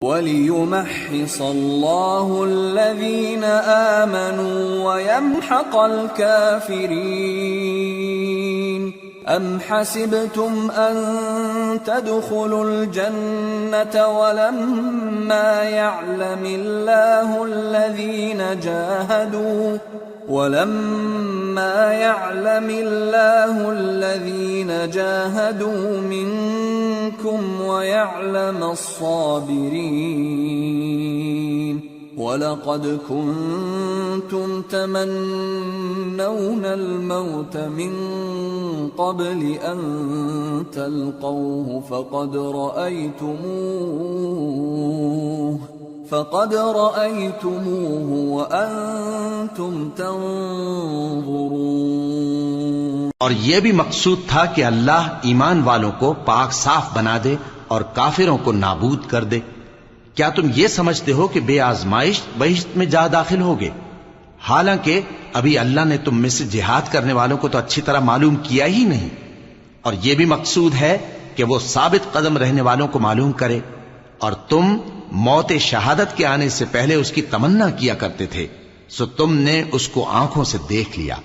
وَلِيُمَحِّصَ اللَّهُ الَّذِينَ آمَنُوا وَيَمْحَقَ الْكَافِرِينَ أَمْ حَسِبْتُمْ أَن تَدْخُلُوا الْجَنَّةَ وَلَمَّا يَعْلَمِ اللَّهُ الَّذِينَ جَاهَدُوا مِنكُمْ وَيَعْلَمَ الصَّابِرِينَ وَلَقَدْ كُنتُمْ تَمَنَّوْنَ الْمَوْتَ مِن قَبْلِ أَن تَلْقَوْهُ فقد رأيتموه وأنتم تنظرون। और ये भी मकसूद था कि अल्लाह ईमान वालों को पाक साफ बना दे और काफिरों को नाबूद कर दे। क्या तुम ये समझते हो कि बेआजमाइश बहिश्त में जा दाखिल होगे? हालांकि अभी अल्लाह ने तुम में से जिहाद करने वालों को तो अच्छी तरह मालूम किया ही नहीं। और यह भी मकसूद है कि वो साबित कदम रहने वालों को मालूम करे। और तुम मौत शहादत के आने से पहले उसकी तमन्ना किया करते थे, सो तुमने उसको आंखों से देख लिया।